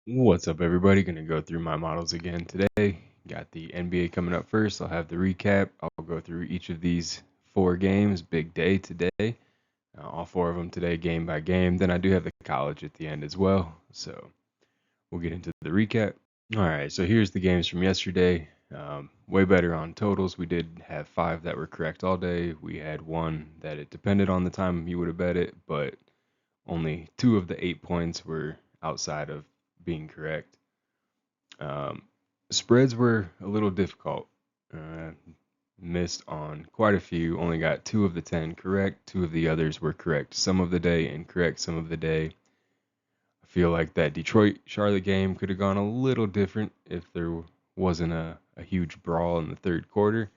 What's up, everybody? Gonna go through my models again today. Got the NBA coming up first. I'll have the recap. I'll go through each of these four games. Big day today. All four of them today, game by game. Then I do have the college at the end as well. So we'll get into the recap. All right, so here's the games from yesterday. Way better on totals. We did have five that were correct all day. We had one that it depended on the time you would have bet it, but only two of the 8 points were outside of being correct. Um, Spreads were a little difficult. Uh, Missed on quite a few. Only got two of the 10 correct. Two of the others were correct some of the day and correct some of the day. I feel like that Detroit Charlotte game could have gone a little different if there wasn't a huge brawl in the third quarter.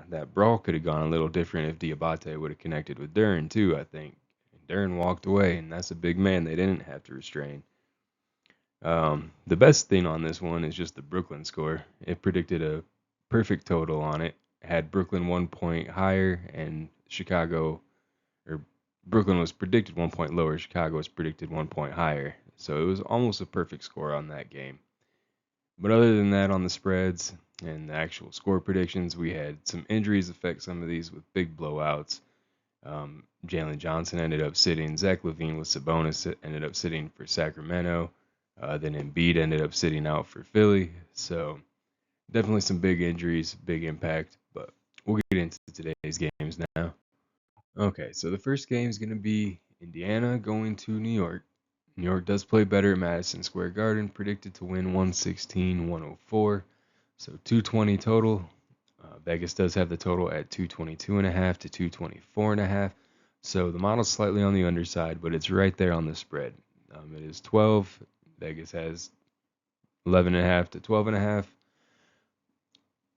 That brawl could have gone a little different if Diabate would have connected with Duren, too, I think. Duren walked away, and that's a big man they didn't have to restrain. The best thing on this one is just the Brooklyn score. It predicted a perfect total on it. Had Brooklyn 1 point higher, and Brooklyn was predicted 1 point lower. Chicago was predicted 1 point higher. So it was almost a perfect score on that game. But other than that, on the spreads and the actual score predictions, we had some injuries affect some of these with big blowouts. Jalen Johnson ended up sitting. Zach LaVine with Sabonis ended up sitting for Sacramento. Then Embiid ended up sitting out for Philly. So definitely some big injuries, big impact. But we'll get into today's games now. Okay, so the first game is going to be Indiana going to New York. New York does play better at Madison Square Garden, predicted to win 116-104. So 220 total. Vegas does have the total at 222.5 to 224.5. So the model's slightly on the underside, but it's right there on the spread. It is 12. Vegas has 11.5 to 12.5.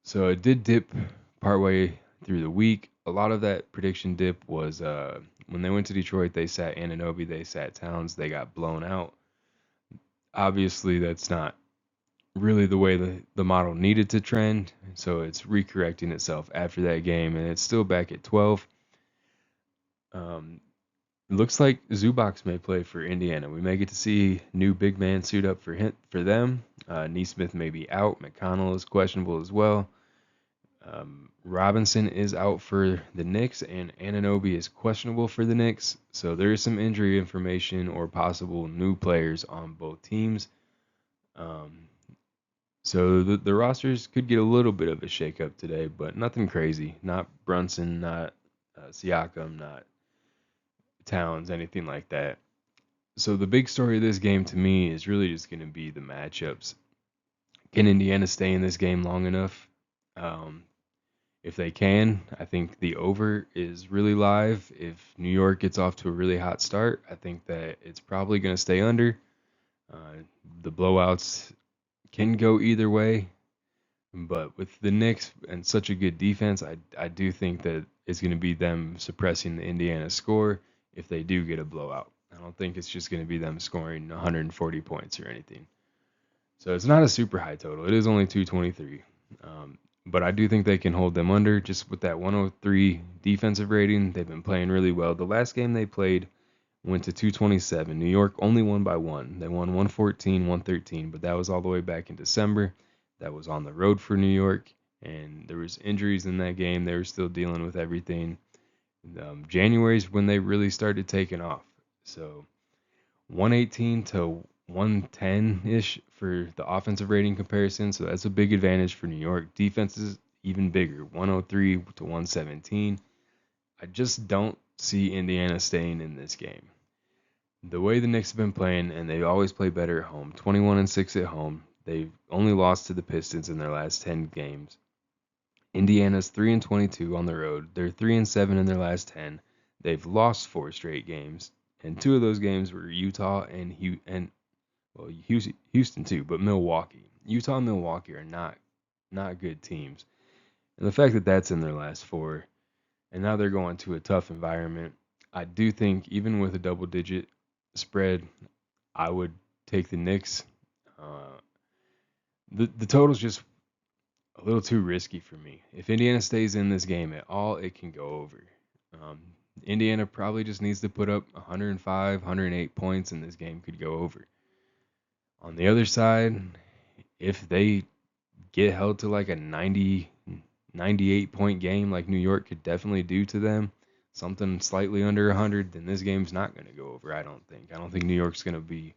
So it did dip partway through the week. A lot of that prediction dip was when they went to Detroit, they sat Anunoby, they sat Towns, they got blown out. Obviously, that's not really the way the model needed to trend. So it's recorrecting itself after that game, and it's still back at 12. It looks like Zubac may play for Indiana. We may get to see new big man suit up for them. Neesmith may be out. McConnell is questionable as well. Robinson is out for the Knicks, and Anunoby is questionable for the Knicks. So there is some injury information or possible new players on both teams. So the rosters could get a little bit of a shakeup today, but nothing crazy. Not Brunson, not Siakam, not Towns, anything like that. So the big story of this game to me is really just going to be the matchups. Can Indiana stay in this game long enough? If they can, I think the over is really live. If New York gets off to a really hot start, I think that it's probably going to stay under. The blowouts can go either way, but with the Knicks and such a good defense, I do think that it's going to be them suppressing the Indiana score if they do get a blowout. I don't think it's just going to be them scoring 140 points or anything. So it's not a super high total. It is only 223. But I do think they can hold them under just with that 103 defensive rating. They've been playing really well. The last game they played went to 227. New York only won by one. They won 114, 113, but that was all the way back in December. That was on the road for New York, and there was injuries in that game. They were still dealing with everything. January is when they really started taking off. So 118 to 110-ish for the offensive rating comparison. So that's a big advantage for New York. Defense is even bigger, 103 to 117. I just don't see Indiana staying in this game. The way the Knicks have been playing, and they always play better at home, 21-6 at home. They've only lost to the Pistons in their last 10 games. Indiana's 3-22 on the road. They're 3-7 in their last 10. They've lost 4 straight games, and 2 of those games were Utah and Houston too, but Milwaukee. Utah and Milwaukee are not good teams. And the fact that that's in their last 4, and now they're going to a tough environment, I do think even with a double-digit spread, I would take the Knicks. The total's just a little too risky for me. If Indiana stays in this game at all, it can go over. Indiana probably just needs to put up 105, 108 points, and this game could go over. On the other side, if they get held to like a 90, 98 point game like New York could definitely do to them, something slightly under 100, then this game's not going to go over, I don't think. I don't think New York's going to be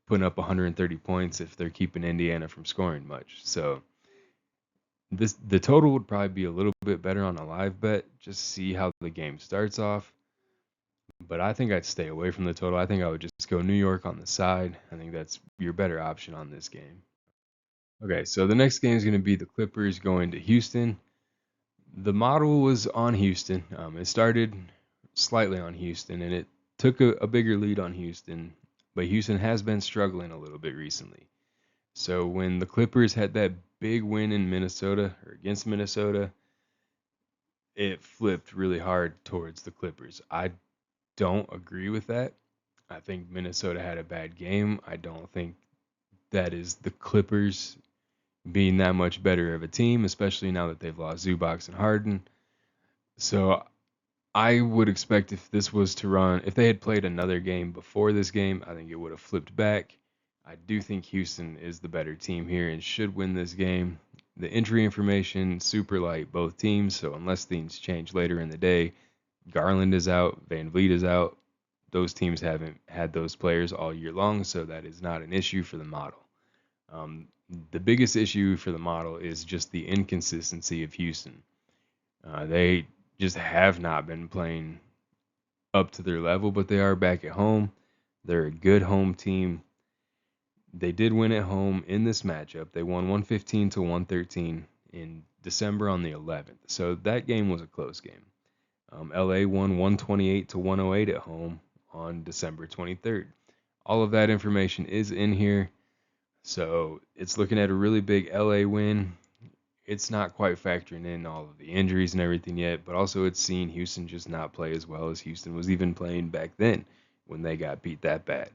putting up 130 points if they're keeping Indiana from scoring much. So the total would probably be a little bit better on a live bet, just see how the game starts off. But I think I'd stay away from the total. I think I would just go New York on the side. I think that's your better option on this game. Okay, so the next game is going to be the Clippers going to Houston. The model was on Houston. It started slightly on Houston, and it took a bigger lead on Houston. But Houston has been struggling a little bit recently. So when the Clippers had that big win in Minnesota or against Minnesota, it flipped really hard towards the Clippers. I don't agree with that. I think Minnesota had a bad game. I don't think that is the Clippers being that much better of a team, especially now that they've lost Zubac and Harden. So I would expect if this was to run, if they had played another game before this game, I think it would have flipped back. I do think Houston is the better team here and should win this game. The injury information, super light, both teams. So unless things change later in the day, Garland is out, Van Vliet is out. Those teams haven't had those players all year long, so that is not an issue for the model. The biggest issue for the model is just the inconsistency of Houston. They just have not been playing up to their level, but they are back at home. They're a good home team. They did win at home in this matchup. They won 115 to 113 in December on the 11th. So that game was a close game. LA won 128 to 108 at home on December 23rd. All of that information is in here. So it's looking at a really big LA win. It's not quite factoring in all of the injuries and everything yet, but also it's seeing Houston just not play as well as Houston was even playing back then when they got beat that bad.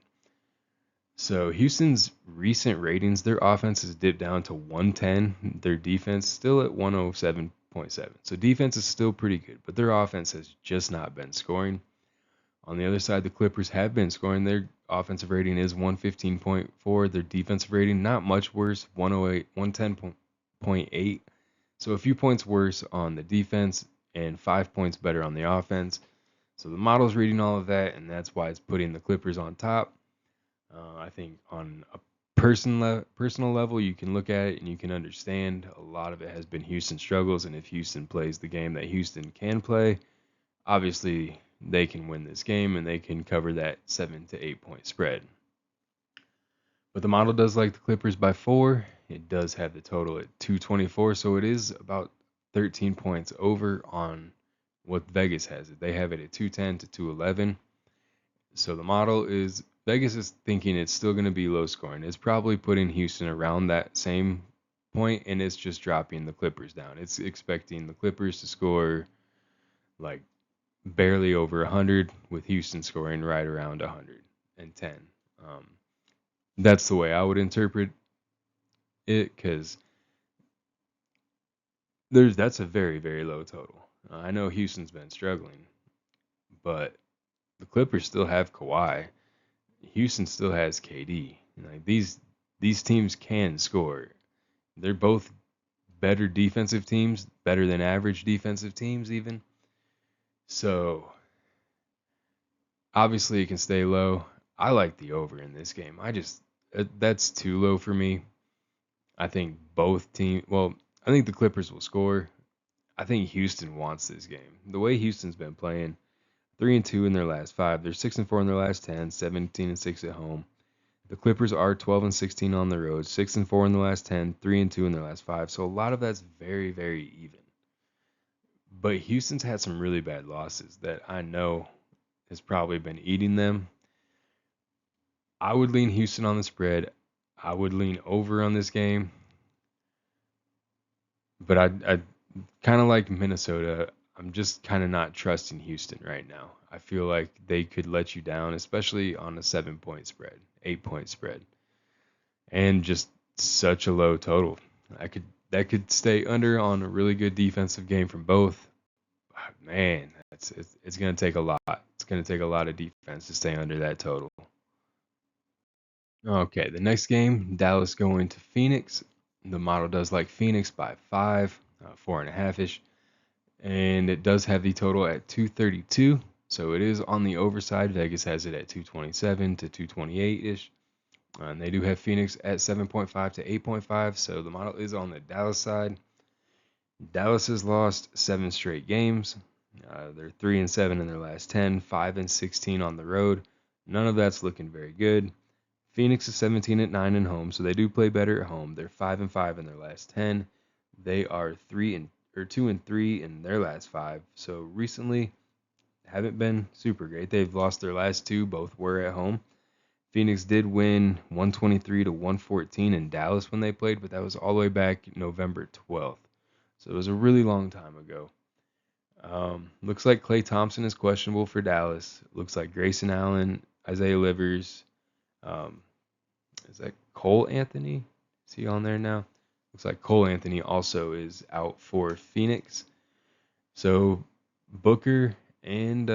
So Houston's recent ratings, their offense has dipped down to 110. Their defense still at 107.7. So defense is still pretty good, but their offense has just not been scoring. On the other side, the Clippers have been scoring. Their offensive rating is 115.4. Their defensive rating, not much worse, 110.8. So a few points worse on the defense and 5 points better on the offense. So the model's reading all of that, and that's why it's putting the Clippers on top. I think on a personal level, you can look at it and you can understand a lot of it has been Houston struggles, and if Houston plays the game that Houston can play, obviously they can win this game and they can cover that 7 to 8 point spread. But the model does like the Clippers by 4. It does have the total at 224, so it is about 13 points over on what Vegas has it. They have it at 210 to 211. So the model is, Vegas is thinking it's still going to be low scoring. It's probably putting Houston around that same point, and it's just dropping the Clippers down. It's expecting the Clippers to score like barely over 100, with Houston scoring right around 110. That's the way I would interpret it, because that's a very, very low total. I know Houston's been struggling, but the Clippers still have Kawhi. Houston still has KD. Like these teams can score. They're both better defensive teams, better than average defensive teams even. So obviously it can stay low. I like the over in this game. That's too low for me. I think both teams, well, I think the Clippers will score. I think Houston wants this game. The way Houston's been playing, 3-2 in their last 5. They're 6-4 in their last 10, 17-6 at home. The Clippers are 12-16 on the road, 6-4 in the last 10, 3-2 in their last 5. So a lot of that's very, very even. But Houston's had some really bad losses that I know has probably been eating them. I would lean Houston on the spread. I would lean over on this game. But I kind of like Minnesota. I'm just kind of not trusting Houston right now. I feel like they could let you down, especially on a 7-point spread, 8-point spread, and just such a low total. That could stay under on a really good defensive game from both. Man, it's going to take a lot. It's going to take a lot of defense to stay under that total. Okay, the next game, Dallas going to Phoenix. The model does like Phoenix by 5, 4.5 ish, and it does have the total at 232. So it is on the overside. Vegas has it at 227 to 228 ish. And they do have Phoenix at 7.5 to 8.5. So the model is on the Dallas side. Dallas has lost 7 straight games. They're 3-7 in their last 10, 5-16 on the road. None of that's looking very good. Phoenix is 17-9 at home, so they do play better at home. They're 5-5 in their last 10. They are 2-3 in their last 5. So recently haven't been super great. They've lost their last 2, both were at home. Phoenix did win 123 to 114 in Dallas when they played, but that was all the way back November 12th. So it was a really long time ago. Looks like Klay Thompson is questionable for Dallas. Looks like Grayson Allen, Isaiah Livers, um, is that Cole Anthony? Is he on there now? Looks like Cole Anthony also is out for Phoenix. So Booker and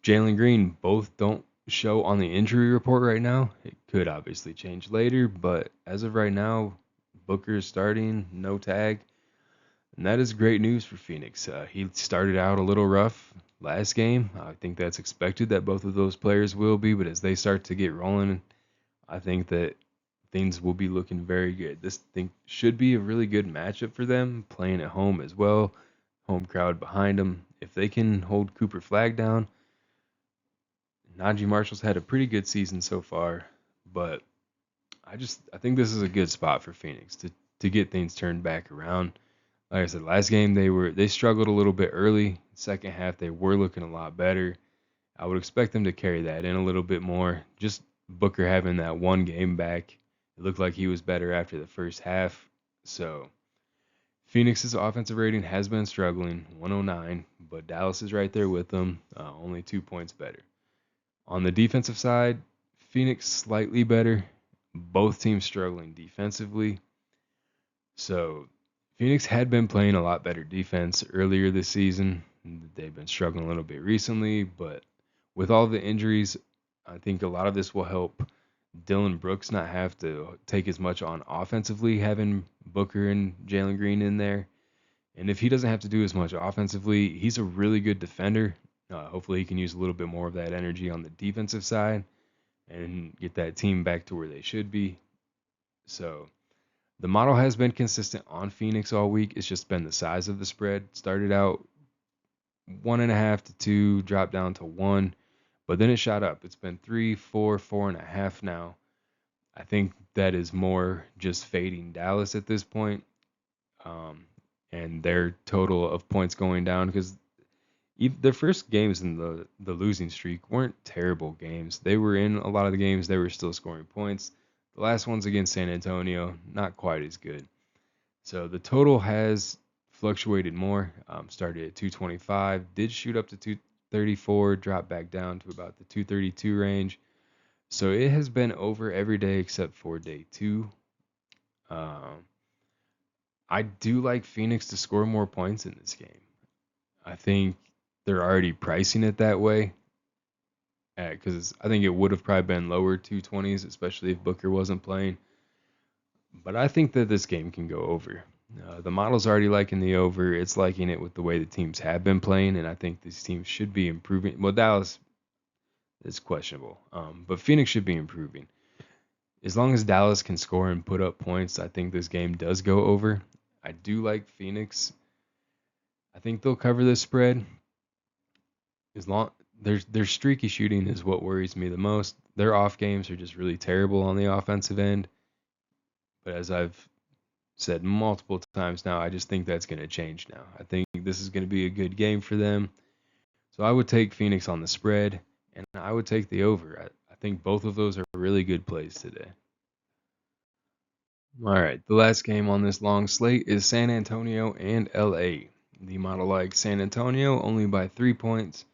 Jalen Green both don't show on the injury report right now. It could obviously change later, but as of right now, Booker is starting, no tag, and that is great news for Phoenix. He started out a little rough last game. I think that's expected that both of those players will be, but as they start to get rolling, I think that things will be looking very good. This thing should be a really good matchup for them, playing at home as well. Home crowd behind them. If they can hold Cooper Flag down, Najee Marshall's had a pretty good season so far, but I think this is a good spot for Phoenix to get things turned back around. Like I said, last game they struggled a little bit early. Second half they were looking a lot better. I would expect them to carry that in a little bit more. Just Booker having that one game back, it looked like he was better after the first half. So Phoenix's offensive rating has been struggling, 109, but Dallas is right there with them, only 2 points better. On the defensive side, Phoenix slightly better. Both teams struggling defensively. So Phoenix had been playing a lot better defense earlier this season. They've been struggling a little bit recently, but with all the injuries, I think a lot of this will help Dylan Brooks not have to take as much on offensively, having Booker and Jalen Green in there. And if he doesn't have to do as much offensively, he's a really good defender. Hopefully, he can use a little bit more of that energy on the defensive side and get that team back to where they should be. So the model has been consistent on Phoenix all week. It's just been the size of the spread. Started out 1.5 to 2, dropped down to 1, but then it shot up. It's been 3, 4, 4.5 now. I think that is more just fading Dallas at this point, and their total of points going down because their first games in the losing streak weren't terrible games. They were in a lot of the games. They were still scoring points. The last ones against San Antonio, not quite as good. So the total has fluctuated more. Started at 225, did shoot up to 234, dropped back down to about the 232 range. So it has been over every day except for day 2. Um, I do like Phoenix to score more points in this game. I think they're already pricing it that way because I think it would have probably been lower 220s, especially if Booker wasn't playing. But I think that this game can go over. The model's already liking the over. It's liking it with the way the teams have been playing, and I think these teams should be improving. Well, Dallas is questionable, but Phoenix should be improving. As long as Dallas can score and put up points, I think this game does go over. I do like Phoenix. I think they'll cover this spread. As long their streaky shooting is what worries me the most. Their off games are just really terrible on the offensive end. But as I've said multiple times now, I just think that's going to change now. I think this is going to be a good game for them. So I would take Phoenix on the spread, and I would take the over. I think both of those are really good plays today. All right, the last game on this long slate is San Antonio and LA. The model likes San Antonio only by 3 points.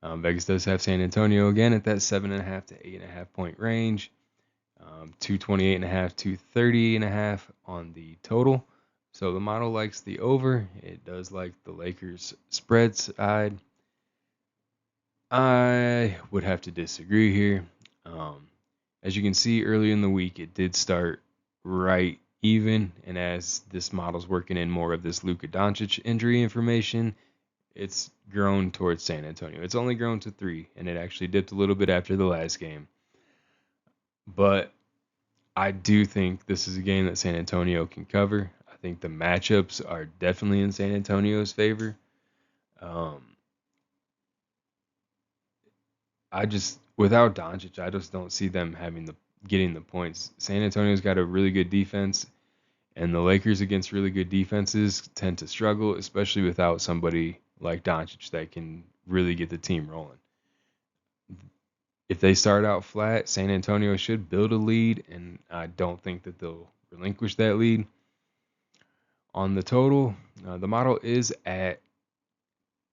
Vegas does have San Antonio again at that 7.5 to 8.5 point range. 228.5, 230.5 on the total. So the model likes the over. It does like the Lakers spread side. I would have to disagree here. Um, as you can see early in the week, it did start right even, and as this model's working in more of this Luka Doncic injury information, it's grown towards San Antonio. It's only grown to 3, and it actually dipped a little bit after the last game. But I do think this is a game that San Antonio can cover. I think the matchups are definitely in San Antonio's favor. Um, I just without Doncic, I just don't see them getting the points. San Antonio's got a really good defense, and the Lakers against really good defenses tend to struggle, especially without somebody like Doncic that can really get the team rolling. If they start out flat, San Antonio should build a lead, and I don't think that they'll relinquish that lead. On the total, the model is at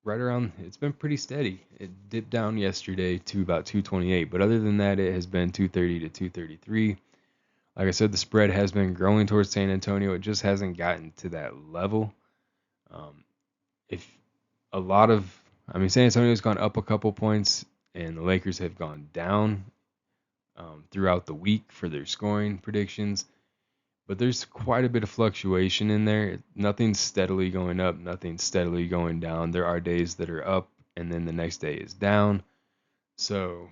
right around, it's been pretty steady. It dipped down yesterday to about 228, but other than that, it has been 230 to 233. Like I said, the spread has been growing towards San Antonio. It just hasn't gotten to that level. If a lot of, I mean, San Antonio's gone up a couple points, and the Lakers have gone down throughout the week for their scoring predictions. But there's quite a bit of fluctuation in there. Nothing's steadily going up, nothing's steadily going down. There are days that are up, and then the next day is down. So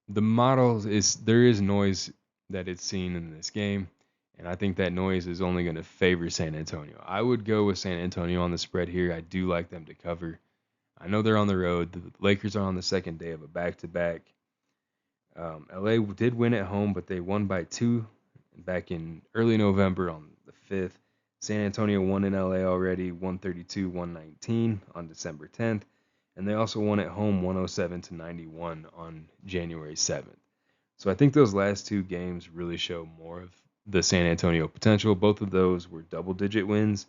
the model is there is noise that it's seen in this game, and I think that noise is only going to favor San Antonio. I would go with San Antonio on the spread here. I do like them to cover. I know they're on the road. The Lakers are on the second day of a back-to-back. LA did win at home, but they won by 2 back in early November on the 5th. San Antonio won in LA already, 132-119 on December 10th, and they also won at home 107-91 on January 7th. So I think those last 2 games really show more of the San Antonio potential. Both of those were double-digit wins,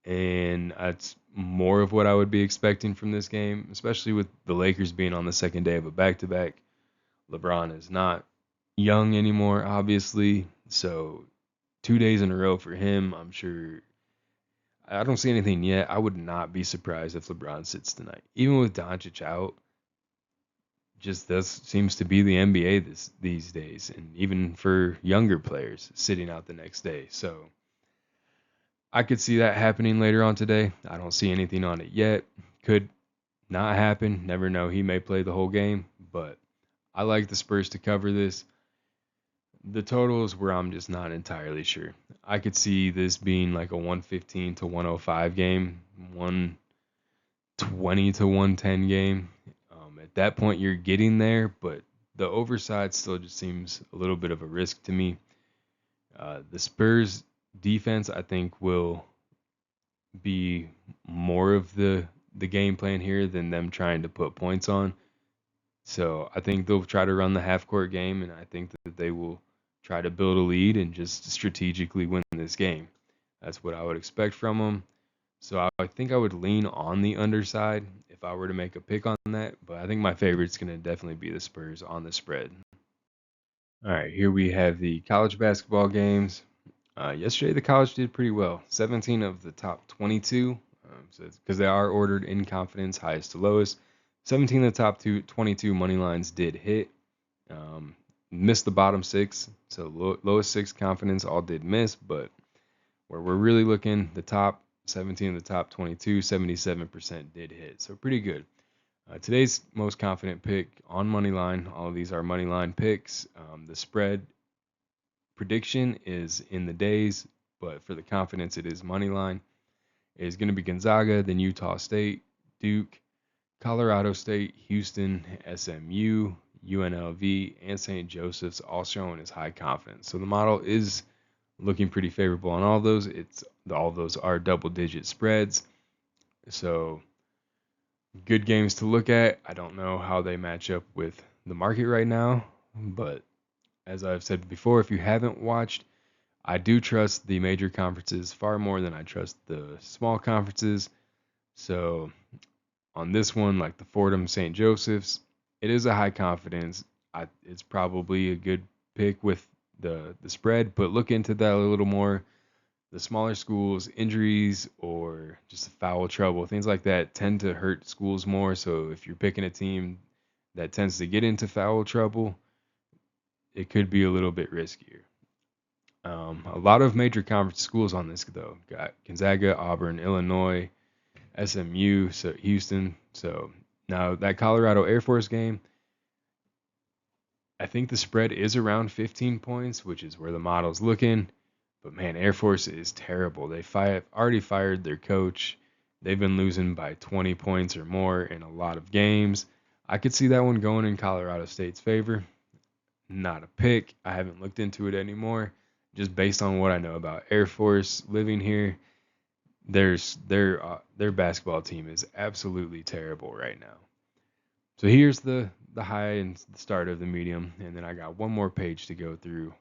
and that's more of what I would be expecting from this game, especially with the Lakers being on the second day of a back-to-back. LeBron is not young anymore, obviously. So 2 days in a row for him, I'm sure. I don't see anything yet. I would not be surprised if LeBron sits tonight. Even with Doncic out, just this seems to be the NBA these days, and even for younger players sitting out the next day. So I could see that happening later on today. I don't see anything on it yet. Could not happen. Never know. He may play the whole game, but I like the Spurs to cover this. The total is where I'm just not entirely sure. I could see this being like a 115 to 105 game, 120 to 110 game. At that point, you're getting there, but the overside still just seems a little bit of a risk to me. The Spurs defense, I think, will be more of the game plan here than them trying to put points on. So I think they'll try to run the half court game, and I think that they will try to build a lead and just strategically win this game. That's what I would expect from them. So I think I would lean on the underside if I were to make a pick on that, but I think my favorite's going to definitely be the Spurs on the spread. All right, here we have the college basketball games. Yesterday, the college did pretty well. 17 of the top 22, because they are ordered in confidence, highest to lowest. 17 of the top 22 money lines did hit. Missed the bottom 6, so lowest 6 confidence all did miss, but where we're really looking, the top 17 of the top 22, 77% did hit, so pretty good. Today's most confident pick on money line, all of these are money line picks. The spread prediction is in the days, but for the confidence, it is money line. It is going to be Gonzaga, then Utah State, Duke, Colorado State, Houston, SMU, UNLV, and St. Joseph's, all showing as high confidence. So the model is looking pretty favorable on all those. All of those are double-digit spreads. So good games to look at. I don't know how they match up with the market right now, but as I've said before, if you haven't watched, I do trust the major conferences far more than I trust the small conferences. So on this one, like the Fordham St. Joseph's, it is a high confidence. It's probably a good pick with the spread, but look into that a little more. the smaller schools, injuries or just foul trouble, things like that tend to hurt schools more. So if you're picking a team that tends to get into foul trouble, it could be a little bit riskier. A lot of major conference schools on this though. Got Gonzaga, Auburn, Illinois, SMU, so Houston. So now that Colorado Air Force game, I think the spread is around 15 points, which is where the model's looking. But man, Air Force is terrible. They already fired their coach. They've been losing by 20 points or more in a lot of games. I could see that one going in Colorado State's favor. Not a pick. I haven't looked into it anymore. Just based on what I know about Air Force living here, their basketball team is absolutely terrible right now. So here's the high and the start of the medium, and then I got one more page to go through.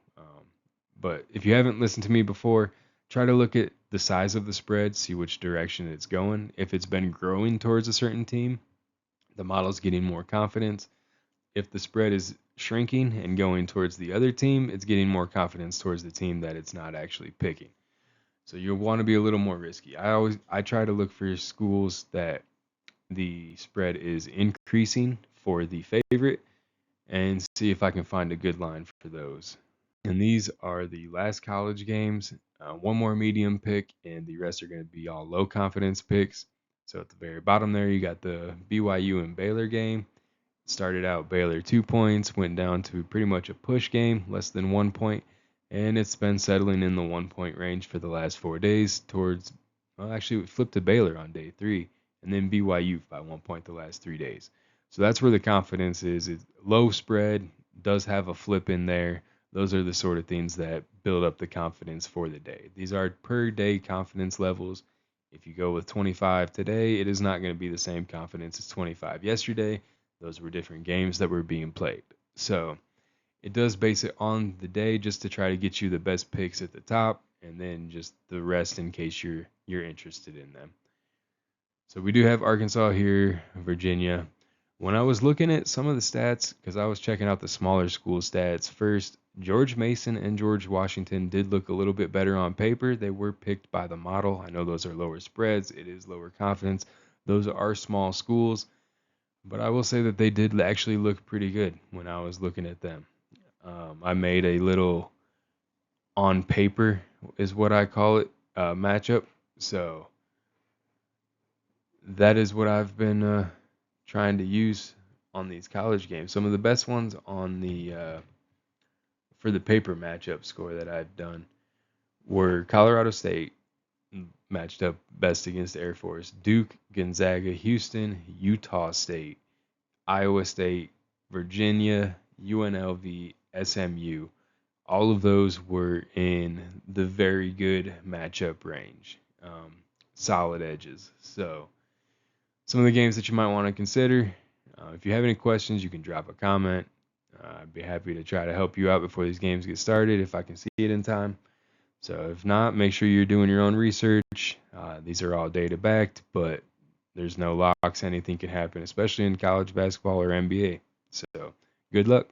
But if you haven't listened to me before, try to look at the size of the spread, see which direction it's going. If it's been growing towards a certain team, the model's getting more confidence. If the spread is shrinking and going towards the other team, it's getting more confidence towards the team that it's not actually picking. So you'll want to be a little more risky. I try to look for schools that the spread is increasing for the favorite and see if I can find a good line for those. And these are the last college games. One more medium pick, and the rest are going to be all low confidence picks. So at the very bottom there, you got the BYU and Baylor game. Started out Baylor 2 points, went down to pretty much a push game, less than 1 point, and it's been settling in the 1 point range for the last 4 days towards, well, actually, we flipped to Baylor on day 3, and then BYU by 1 point the last 3 days. So that's where the confidence is. It's low spread, does have a flip in there. Those are the sort of things that build up the confidence for the day. These are per day confidence levels. If you go with 25 today, it is not going to be the same confidence as 25 yesterday. Those were different games that were being played. So it does base it on the day just to try to get you the best picks at the top, and then just the rest in case you're interested in them. So we do have Arkansas here, Virginia. When I was looking at some of the stats, because I was checking out the smaller school stats first, George Mason and George Washington did look a little bit better on paper. They were picked by the model. I know those are lower spreads. It is lower confidence. Those are small schools. But I will say that they did actually look pretty good when I was looking at them. I made a little on paper is what I call it matchup. So that is what I've been trying to use on these college games. Some of the best ones on the for the paper matchup score that I've done were Colorado State matched up best against Air Force, Duke, Gonzaga, Houston, Utah State, Iowa State, Virginia, UNLV, SMU. All of those were in the very good matchup range, solid edges. So some of the games that you might want to consider. If you have any questions, you can drop a comment. I'd be happy to try to help you out before these games get started if I can see it in time. So if not, make sure you're doing your own research. These are all data backed, but there's no locks. Anything can happen, especially in college basketball or NBA. So good luck.